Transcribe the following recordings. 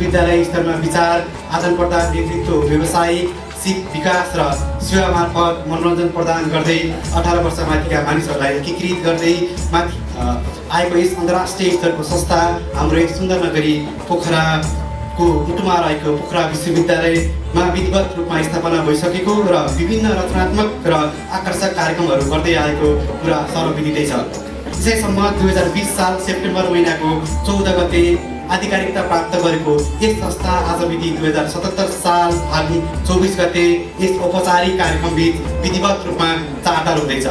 विश्वविद्यालय स्तरमा विचार आदान प्रदान, नेतृत्व, व्यावसायिक सिप विकास र सेवा मार्फत मनोरञ्जन प्रदान गर्दै 18 वर्षमाथिका मानिसहरूलाई एकीकृत गर्दै माथि आएको यस अन्तर्राष्ट्रिय स्तरको संस्था हाम्रो एक सुन्दर नगरी पोखराको मुटुमा रहेको पोखरा विश्वविद्यालयमा विधिवत रूपमा स्थापना भइसकेको र विभिन्न रचनात्मक र आकर्षक कार्यक्रमहरू गर्दै आएको कुरा सर्वविदितै छ। यसैसम्म 2020 साल सेप्टेम्बर महिनाको 14 गते आधिकारिकता प्राप्त गरेको यस संस्था आज मिति 2077 साल फागुन 24 गते यस औपचारिक कार्यक्रमबिच विधिवत रूपमा चार्टर हुँदैछ।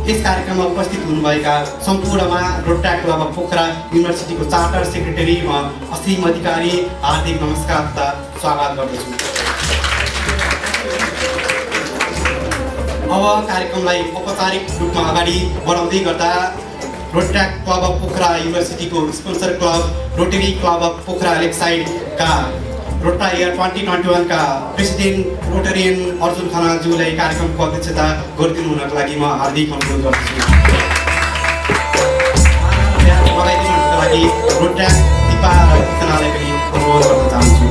यस कार्यक्रममा उपस्थित हुनुभएका सम्पूर्णमा रोटरी क्लब अफ पोखरा युनिभर्सिटीको चार्टर सेक्रेटरी म असीम अधिकारी हार्दिक नमस्कार तथा स्वागत गर्दछु। अब कार्यक्रमलाई औपचारिक रूपमा अगाडि बढाउँदै गर्दा रोटरी क्लब अफ पोखरा युनिभर्सिटीको sponsor club Rotary Club of Pokhara लेकसाइडका रोटा इयर 2021 का प्रेसिडेन्ट रोटरियन अर्जुन खनालज्यूलाई कार्यक्रमको अध्यक्षता गरिदिनु हुनको लागि म हार्दिक अनुरोध गर्दछु। लगाइदिनुको लागि रोटा दिपा र कितनालाई पनि अनुरोध गर्न चाहन्छु।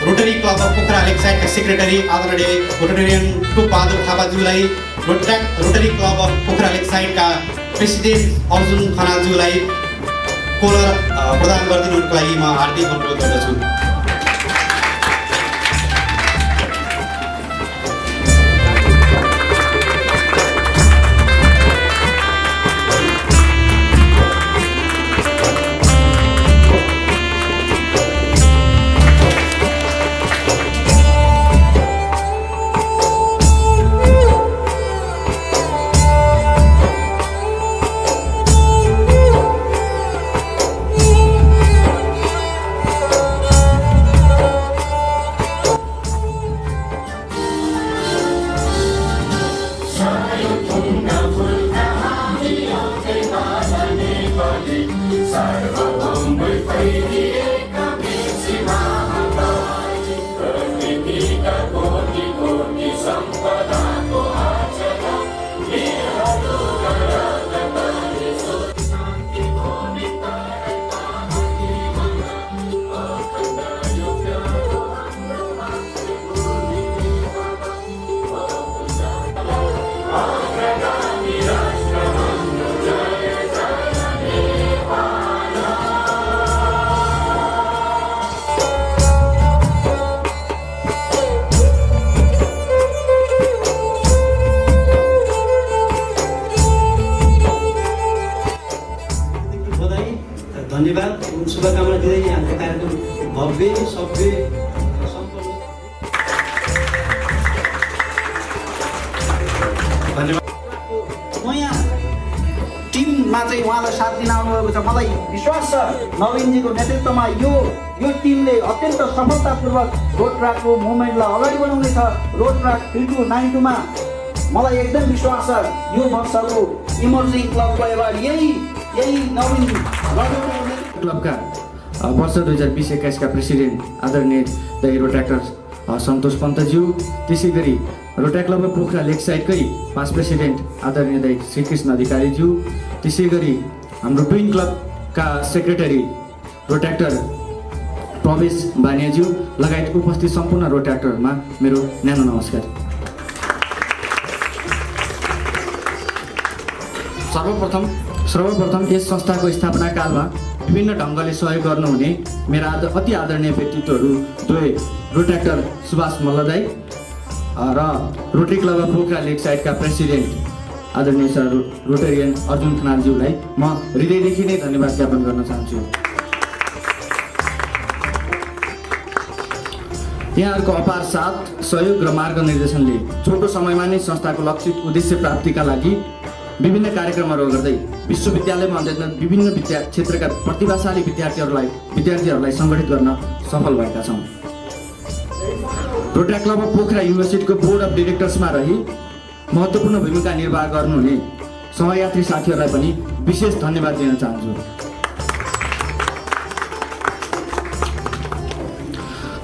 रोटरी क्लब अफ पोखरा लेकसाइडका सेक्रेटरी आदरणीय रोटरियन टोपबहादुर थापाज्यूलाई, रोटरी क्लब अफ पोखरा लेकसाइडका प्रेसिडेन्ट अर्जुन खनालज्यूलाई कोलर प्रदान गरिदिनुको लागि म हार्दिक अनुरोध गर्दछु। धन्यवाद, शुभकामना दिँदै हाम्रो कार्यक्रम भव्य सभ्य सम्पन्न। धन्यवाद। नयाँ टिममा चाहिँ उहाँलाई साथ दिन आउनुभएको छ। मलाई विश्वास छ नवीनजीको नेतृत्वमा यो टिमले अत्यन्त सफलतापूर्वक रोड ट्र्याकको मुभमेन्टलाई अगाडि बढाउनेछ। रोड ट्र्याक 3292 मा मलाई एकदम विश्वास छ यो वर्षको इमर्जिङ क्लबको एवार्ड यही नवीन क्लबका वर्ष 2020-21 का प्रेसिडेन्ट आदरणीय द हिरो ट्र्याक्टर सन्तोष पन्तज्यू, त्यसै गरी रोटरी क्लब अफ पोखरा लेकसाइडकै पास्ट प्रेसिडेन्ट आदरणीय द श्रीकृष्ण अधिकारीज्यू, त्यसै गरी हाम्रो ट्विन क्लबका सेक्रेटरी रोट्र्याक्टर प्रवेश बानियाज्यू लगायत उपस्थित सम्पूर्ण रोट्र्याक्टरमा मेरो न्यानो नमस्कार। सर्वप्रथम यस संस्थाको स्थापना कालमा विभिन्न ढङ्गले सहयोग गर्नुहुने मेरा अति आदरणीय व्यक्तित्वहरू दुवै रोट्र्याक्टर सुभाष मल्लदाई र रोटरी क्लब अफ पोखरा लेकसाइडका प्रेसिडेन्ट आदरणीय सर रोटरियन अर्जुन खनालज्यूलाई म हृदयदेखि नै धन्यवाद ज्ञापन गर्न चाहन्छु। यहाँहरूको अपार साथ, सहयोग र मार्गनिर्देशनले छोटो समयमा नै संस्थाको लक्षित उद्देश्य प्राप्तिका लागि विभिन्न कार्यक्रमहरू गर्दै विश्वविद्यालयमा अध्ययनरत विभिन्न क्षेत्रका प्रतिभाशाली विद्यार्थीहरूलाई सङ्गठित गर्न सफल भएका छौँ। रोटरी क्लब अफ पोखरा युनिभर्सिटीको बोर्ड अफ डिरेक्टर्समा रही महत्त्वपूर्ण भूमिका निर्वाह गर्नुहुने सहयात्री साथीहरूलाई पनि विशेष धन्यवाद दिन चाहन्छु।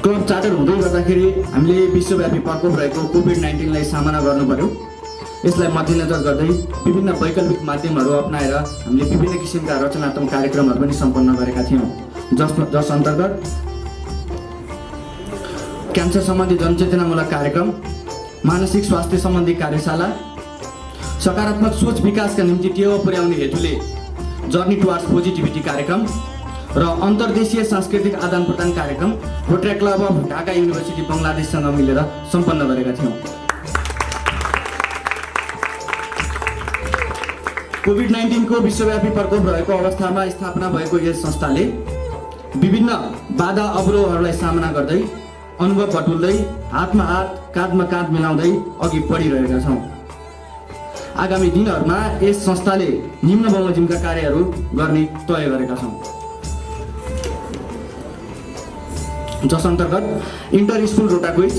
क्लब चार्टर हुँदै गर्दाखेरि हामीले विश्वव्यापी प्रकोप रहेको कोभिड-19लाई सामना गर्नु पर्यो। यसलाई मध्यनजर गर्दै विभिन्न वैकल्पिक माध्यमहरू अपनाएर हामीले विभिन्न किसिमका रचनात्मक कार्यक्रमहरू पनि सम्पन्न गरेका थियौँ, जस अन्तर्गत क्यान्सर सम्बन्धी जनचेतनामूलक कार्यक्रम, मानसिक स्वास्थ्य सम्बन्धी कार्यशाला, सकारात्मक सोच विकासका निम्ति टेवा पुर्याउने हेतुले जर्नी टुवार्ड्स पोजिटिभिटी कार्यक्रम र अन्तर्देशीय सांस्कृतिक आदान प्रदान कार्यक्रम Rotary Club of Dhaka university बङ्गलादेशसँग मिलेर सम्पन्न गरेका थियौँ। कोभिड-19 को विश्वव्यापी प्रकोप रहेको अवस्थामा स्थापना भएको यस संस्थाले विभिन्न बाधा अवरोधहरूलाई सामना गर्दै अनुभव बटुल्दै हातमा हात काँधमा काँध मिलाउँदै अघि बढिरहेका छौँ। आगामी दिनहरूमा यस संस्थाले निम्न बमोजिमका कार्यहरू गर्ने तय गरेका छौँ, जस अन्तर्गत इन्टर स्कुल रोटा quiz,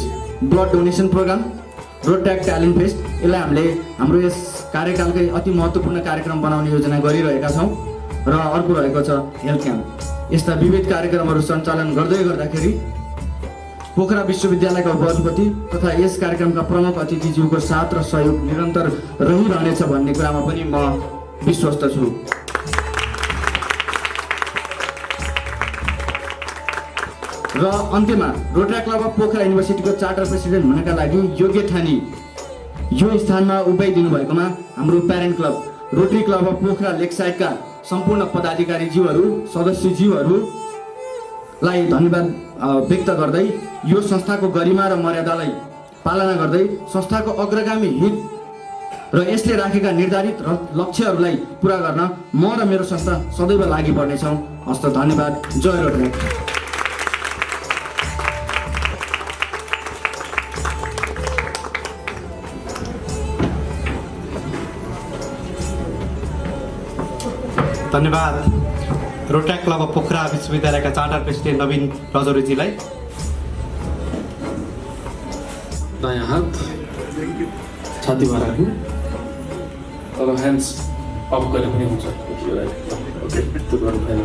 blood donation programme, Rotary talent fest, यसलाई हामीले हाम्रो यस कार्यकालकै अति महत्त्वपूर्ण कार्यक्रम बनाउने योजना गरिरहेका छौँ। र अर्को रहेको छ हेल्थ क्याम्प। यस्ता विविध कार्यक्रमहरू सञ्चालन गर्दै गर्दाखेरि पोखरा विश्वविद्यालयका उपकुलपति तथा यस कार्यक्रमका प्रमुख अतिथिज्यूको साथ र सहयोग निरन्तर रहिरहनेछ भन्ने कुरामा पनि म विश्वस्त छु। र अन्त्यमा रोटरी क्लब अफ पोखरा युनिभर्सिटीको चार्टर प्रेसिडेन्ट हुनका लागि योग्य ठानी यो स्थानमा उभ्याइदिनु भएकोमा हाम्रो parent club Rotary Club of Pokhara लेकसाइडका सम्पूर्ण पदाधिकारीज्यूहरू, सदस्यज्यूहरूलाई धन्यवाद व्यक्त गर्दै यो संस्थाको गरिमा र मर्यादालाई पालना गर्दै संस्थाको अग्रगामी हित र यसले राखेका निर्धारित लक्ष्यहरूलाई पुरा गर्न म र मेरो संस्था सदैव लागि पर्नेछौँ। हस्त धन्यवाद। जय रोटरी। धन्यवाद रोटरी क्लब अफ पोखरा विश्वविद्यालयका चार्टर प्रेसिडेन्ट नवीन रजौरीजीलाई। दायाँ हात छातीमा राख्नु, अब ह्यान्ड्स अप गरे पनि हुन्छ। त्यो गर्नु भएन।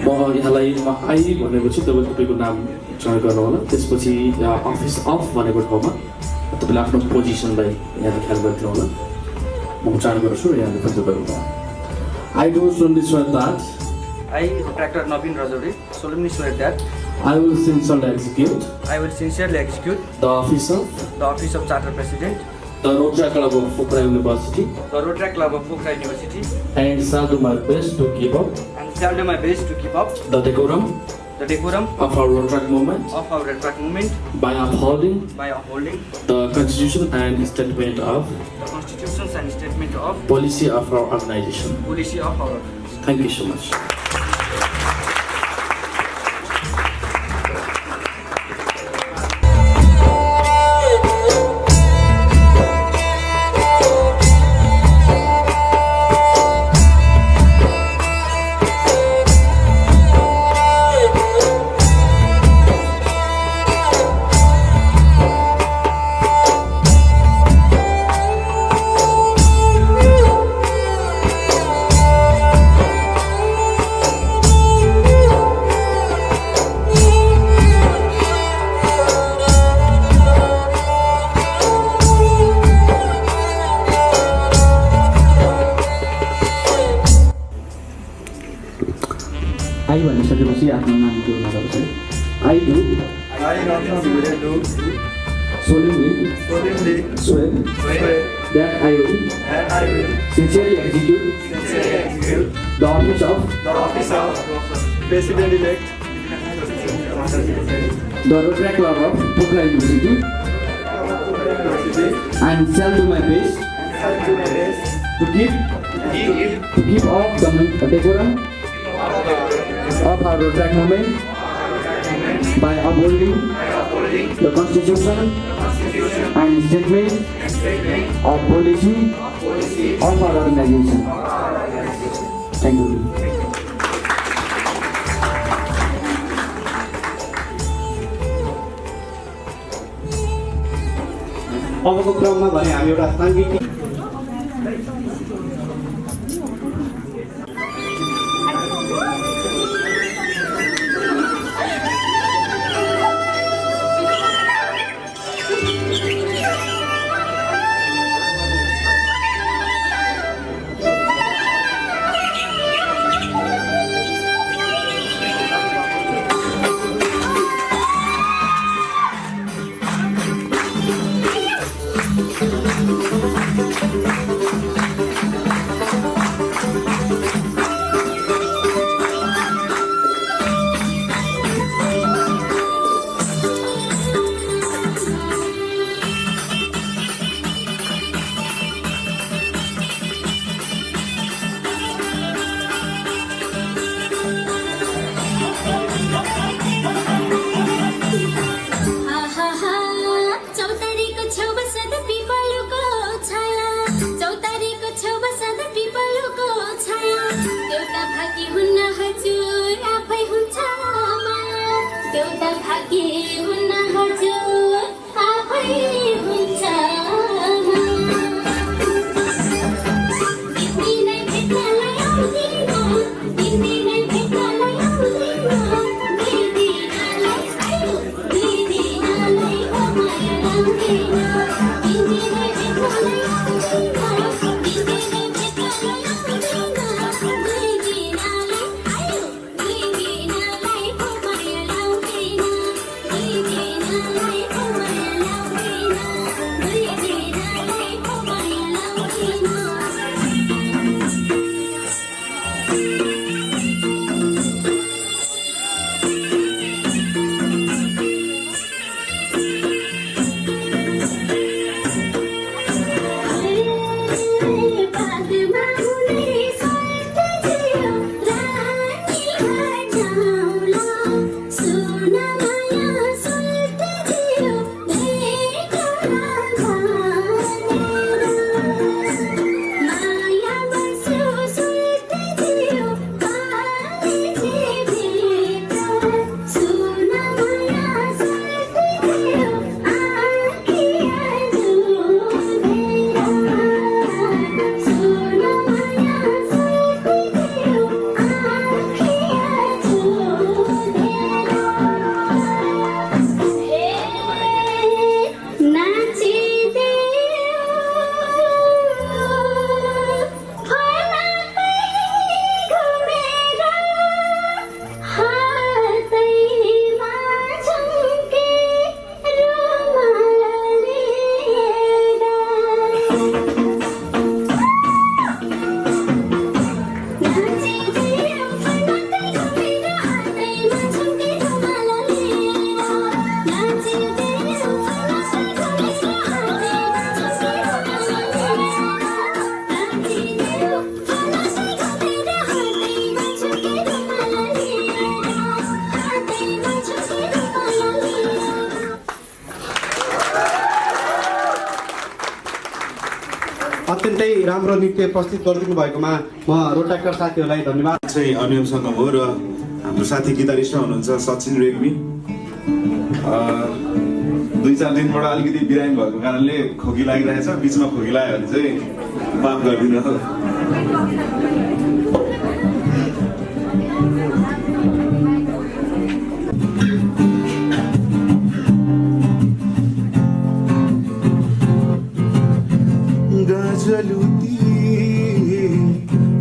म यहाँलाई आई भनेपछि तपाईँको नाम चयन गर्नु होला। त्यसपछि अफिस अफ भनेको ठाउँमा तपाईँले आफ्नो पोजिसनलाई यहाँ ख्याल गरिदिनु होला। म उच्चारण गर्छु र यहाँले पनि तपाईँको I do solemnly swear that I, Dr. Naveen Rajouri, solemnly swear that I will sincerely execute the office of Charter President, the Rotary Club of Pokhara University, and shall do my best to keep up the decorum of our Rotary movement by upholding the Constitution and statement of policy of our organization. Thank you so much. I भनिसकेपछि आफ्नो नाम जोड्न पर्छ। I do solemnly swear that I will sincerely execute the office of President-elect the Rotary Club of Pokhara University and shall do my best to keep up the decorum of our Rotary movement by upholding the Constitution and statement of policy of our organization. Thank you. अबको क्रममा भने हामी एउटा साङ्गीतिक अत्यन्तै राम्रो नृत्य प्रस्तुत गरिदिनु भएकोमा म रोटाक्टर साथीहरूलाई धन्यवाद चाहिँ अनियमसँग हो र हाम्रो साथी गिटारिस्ट हुनुहुन्छ सचिन रेग्मी 2-4 दिनबाट अलिकति बिरामी भएको कारणले खोकी लागिरहेछ बिचमा खोकी लाग्यो भने चाहिँ माफ गरिदिनु गजलुती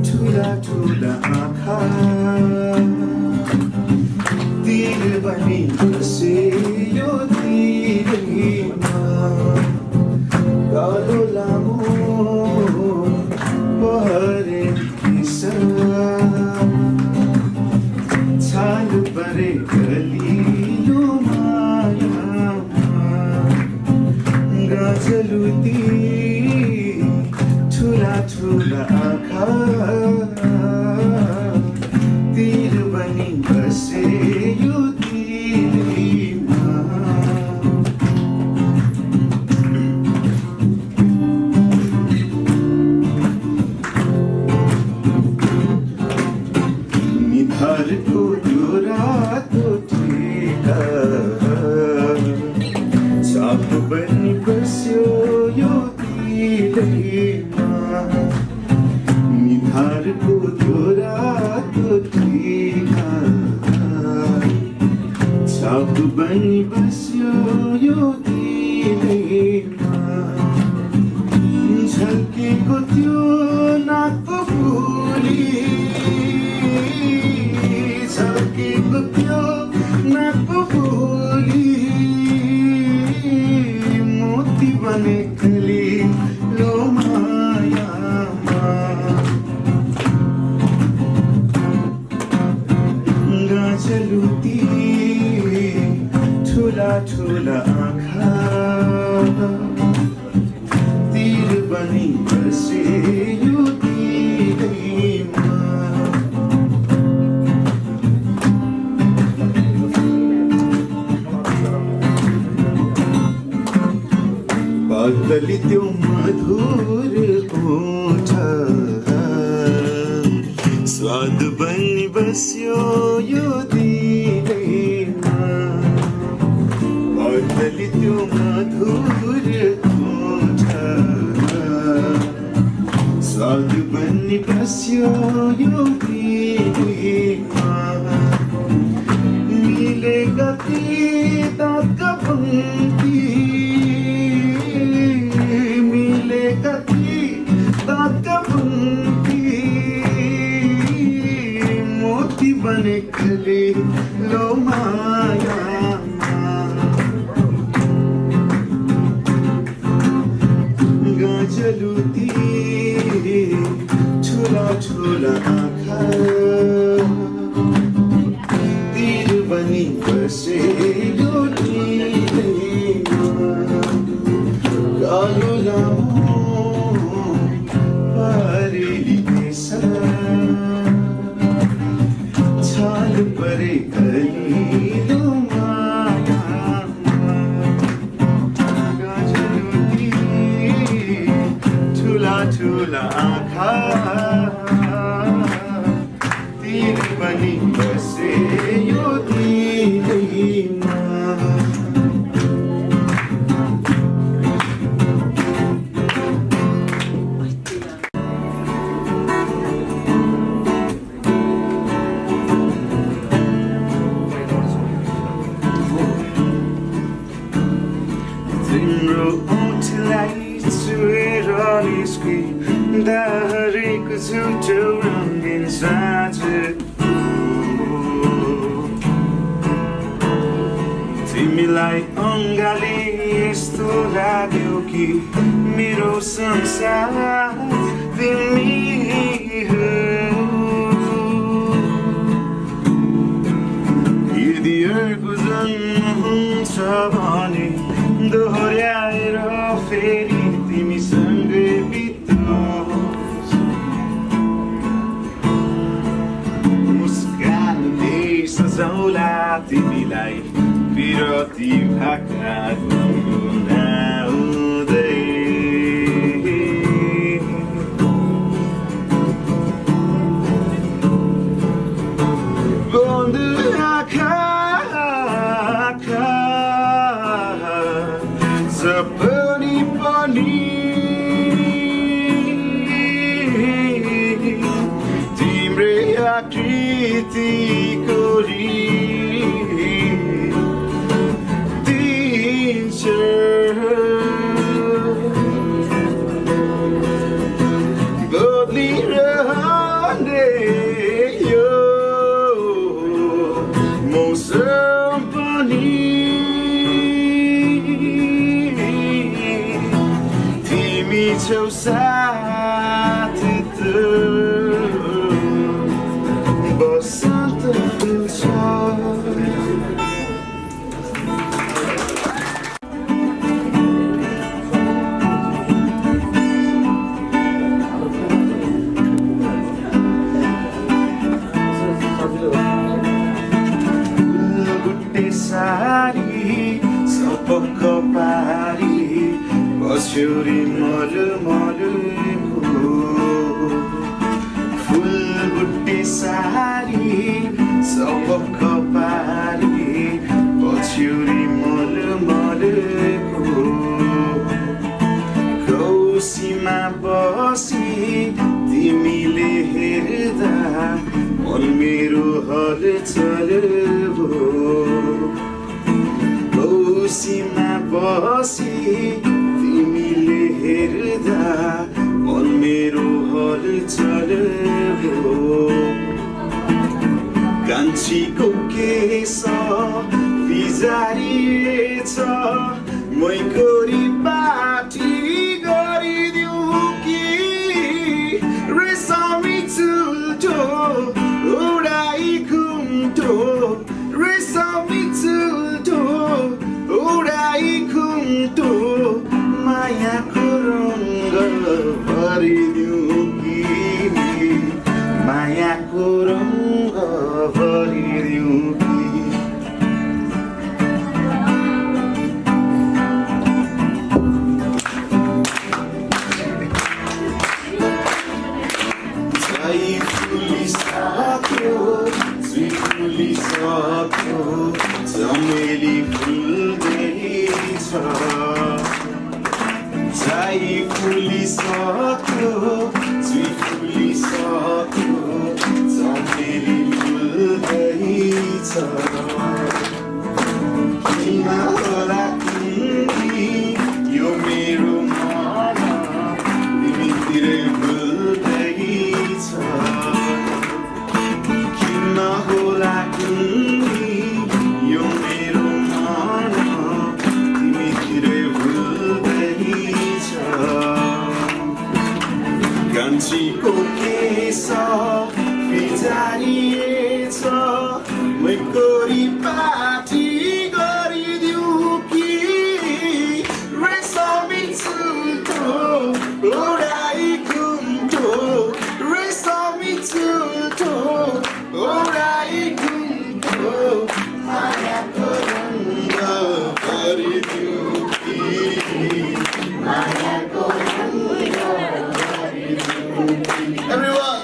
ठुला ठुला आँखा तिर बनी बसे यो तिरमा कालो लामो परे छाल परे गलिलो मायामा गजलुती ठुला आँखा तिर बनी बसे यो तिरमा यो दिलैमा झल्केको त्यो नाकको फुली झल्केको त्यो नाकको फुली मोती बने कली लो मायामा गाजलुती ठुला ठुला आँखा तिर बनी बसे यो दिलैमा बदली त्यो मधुर ओठ स्वाद बनी बस्यो यो दिलैमा बदली त्यो मधुर ओठ स्वाद बनी बस्यो यो दिलैमा मिलेगा ती दाँतका पंक्ति मिलेगा ती दाँतका पंक्ति मोती बने खले लो मायामा गाजलुती ठुला ठुला आँखा तिर बनी बसे यो दिलैमा कालो लामो परेली पेसा छाल परे कलिलो मायामा गाजलुती ठुला ठुला आँखा तिर बनी बसे यो दिलैमा तिम्रो ओठलाई छुएर निस्किँदा हरेक झुटो रङ्गिन साँझ तिमीलाई अङ्गाले यस्तो लाग्यो कि मेरो संसार तिमी हो यदि अर्को जन्म हुन्छ भने दोहोऱ्याएर फेरि तिमीसँगै बितोस् मुस्कानले सजाउला तिमीलाई विरती भाका गुनगुनाउँदै बन्द आँखा सपनी पनि तिम्रै आकृति कोरी दिन्छ बदलिरहने यो मौसम पनि छौ साथ त बसन्त फुल्छ बुट्टे सारी सपक्क पारी बस्योरी मल फुल बुट्टे सारी सबक पारी बस्योरी मल कौसीमा बसी तिमीले हेर्दा मन मेरो हलचल भो कौसीमा बसी तिमीले हेर्दा मन मेरो हलचल हो कान्छीको केस बिजारिएछ मैकोरी पाठी गरिदिऊ कि रेशमी चुल्ठो उडाई घुम्ठो रेशमी चुल्ठो उडाई घुम्ठो मायाको रङ्ग भरिदिऊ कि मायाको रङ्ग भरिदिऊ कि Zai fulisakyo, zui fulisakyo, zameli fuldecha. Zai fulisakyo, zui fulisakyo, zameli fuldecha. Kina hola kini, yo मेरो मन तिमीतिरै भुल्दैछ किन होला कुन्नी यो मेरो मन तिमीतिरै भुल्दैछ कान्छीको केस बिजारिएछ मैकोरी पाठी गरिदिऊ कि रेशमी चुल्ठो उडाई घुम्ठो रेशमी चुल्ठो उडाई घुम्ठो मायाको रङ्ग भरिदिऊ कि मायाको रङ्ग भरिदिऊ कि Everyone!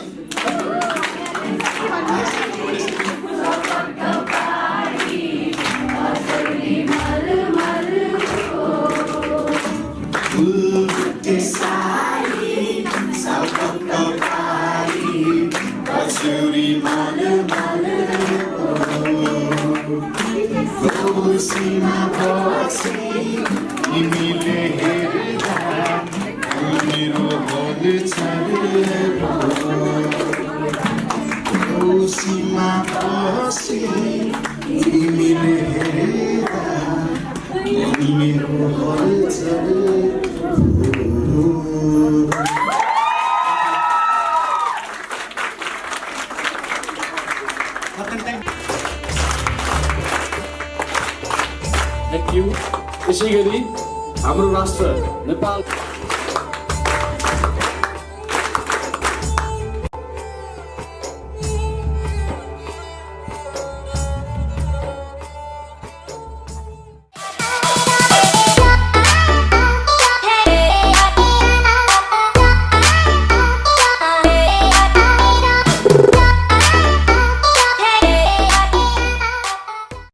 Fulubutte sari, salpakka pari, kasuri malu Gosima basi, तिमीले हेर्दा मेरो हलचल हो गौसीमा बसी तिमीले हेर्दा मेरो हलचल हो थ्याङ्क यू। त्यसै गरी हाम्रो राष्ट्र नेपाल